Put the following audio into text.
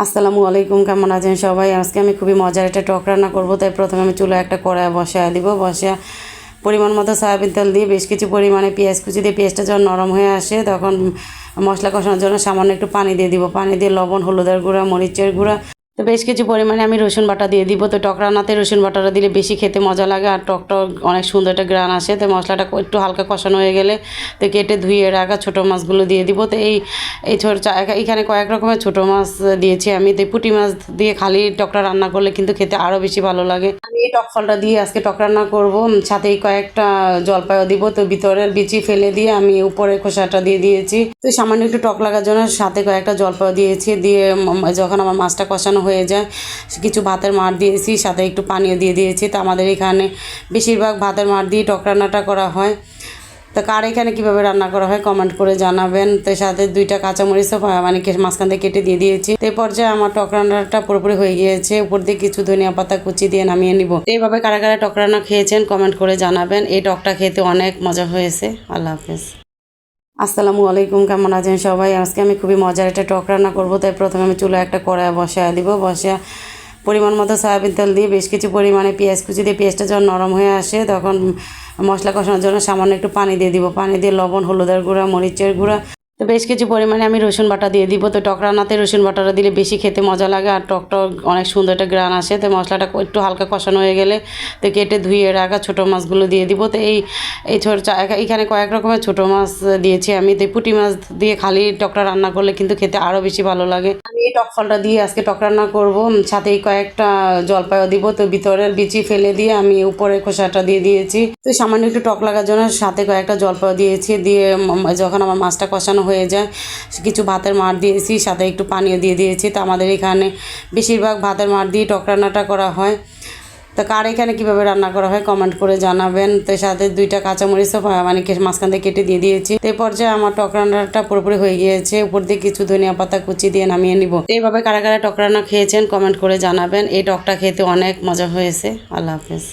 আসসালামু আলাইকুম, কেমন আছেন সবাই? আজকে আমি খুবই মজার একটা টক রান্না করব। তাই প্রথমে আমি চুলায় একটা কড়াই বসায় দিব। বসিয়ে পরিমাণ মতো সয়াবিন তেল দিয়ে বেশ কিছু পরিমাণে পেঁয়াজ কুচি দিয়ে পেঁয়াজটা যখন নরম হয়ে আসে তখন মশলা কষানোর জন্য সামান্য একটু পানি দিয়ে দিব। পানি দিয়ে লবণ, হলুদের গুঁড়া, মরিচের গুঁড়া, তো বেশ কিছু পরিমাণে আমি রসুন বাটা দিয়ে দিব। তো টক রান্নাতে রসুন বাটাটা দিলে বেশি খেতে মজা লাগে আর টকটা অনেক সুন্দর একটা গ্রান আসে। তো মশলাটা একটু হালকা কষানো হয়ে গেলে তো কেটে ধুয়ে রাখা ছোটো মাছগুলো দিয়ে দিব। তো এই এখানে কয়েক রকমের ছোটো মাছ দিয়েছি আমি। তো পুঁটি মাছ দিয়ে খালি টকটা রান্না করলে কিন্তু খেতে আরও বেশি ভালো লাগে। আমি এই টক ফলটা দিয়ে আজকে টক রান্না করব। সাথে কয়েকটা জলপাইও দিব। তো ভিতরের বিচি ফেলে দিয়ে আমি উপরে খোসাটা দিয়ে দিয়েছি। তো সামান্য একটু টক লাগার জন্য সাথে কয়েকটা জলপাইও দিয়েছি। দিয়ে যখন আমার মাছটা কষানো হয়ে যায় কিছু ভাতের মাড় দিয়েছি, সাথে একটু পানিও দিয়ে দিয়েছি। তো আমাদের এখানে বেশিরভাগ ভাতের মাড় দিয়ে টক রান্নাটা করা হয়। তো কার এখানে কীভাবে রান্না করা হয় কমেন্ট করে জানাবেন। তো সাথে 2টা কাঁচামরিচও মানে মাঝখান থেকে কেটে দিয়ে দিয়েছি। তো এই পর্যায়ে আমার টক রান্নাটা পুরোপুরি হয়ে গিয়েছে। উপর দিয়ে কিছু ধনিয়া পাতা কুচি দিয়ে নামিয়ে নিব। এইভাবে কারা কারা টক রান্না খেয়েছেন কমেন্ট করে জানাবেন। এই টকটা খেতে অনেক মজা হয়েছে। আল্লাহ হাফেজ। আসসালামু আলাইকুম, কেমন আছেন সবাই? আজকে আমি খুবই মজার একটা টক রান্না করব। তাই প্রথমে আমি চুলায় একটা কড়াই বসায় দিব। বসিয়ে পরিমাণ মতো সয়াবিন তেল দিয়ে বেশ কিছু পরিমাণে পেঁয়াজ কুচি দিয়ে পেঁয়াজটা যখন নরম হয়ে আসে তখন মশলা কষানোর জন্য সামান্য একটু পানি দিয়ে দিব। পানি দিয়ে লবণ, হলুদের গুঁড়া, মরিচের গুঁড়া, তো বেশ কিছু পরিমাণে আমি রসুন বাটা দিয়ে দিব। তো টক রান্নাতে রসুন বাটাটা দিলে বেশি খেতে মজা লাগে আর টকটা অনেক সুন্দর একটা গ্রান আসে। তো মশলাটা একটু হালকা কষানো হয়ে গেলে তো কেটে ধুয়ে রাখা ছোটো মাছগুলো দিয়ে দিব। তো এই এখানে কয়েক রকমের ছোটো মাছ দিয়েছি আমি। তো পুঁটি মাছ দিয়ে খালি টকটা রান্না করলে কিন্তু খেতে আরও বেশি ভালো লাগে। আমি এই টক ফলটা দিয়ে আজকে টক রান্না করব। সাথে কয়েকটা জলপাইও দিব। তো ভিতরের বিচি ফেলে দিয়ে আমি উপরে খোসাটা দিয়ে দিয়েছি। তো সামান্য একটু টক লাগার জন্য সাথে কয়েকটা জলপাইও দিয়েছি। দিয়ে যখন আমার মাছটা কষানো হয়ে যায় কিছু ভাতের মাড় দিয়েছি, সাথে একটু পানিও দিয়ে দিয়েছি। তো আমাদের এখানে বেশিরভাগ ভাতের মাড় দিয়ে টক রান্নাটা করা হয়। তো কার এখানে কীভাবে রান্না করা হয় কমেন্ট করে জানাবেন। তো সাথে 2টা কাঁচামরিচও মানে মাঝখান থেকে কেটে দিয়ে দিয়েছি। তো এই পর্যায়ে আমার টক রান্নাটা পুরোপুরি হয়ে গিয়েছে। উপর দিয়ে কিছু ধনিয়া পাতা কুচি দিয়ে নামিয়ে নিব। এইভাবে কারা কারা টক রান্না খেয়েছেন কমেন্ট করে জানাবেন। এই টকটা খেতে অনেক মজা হয়েছে। আল্লাহ হাফেজ।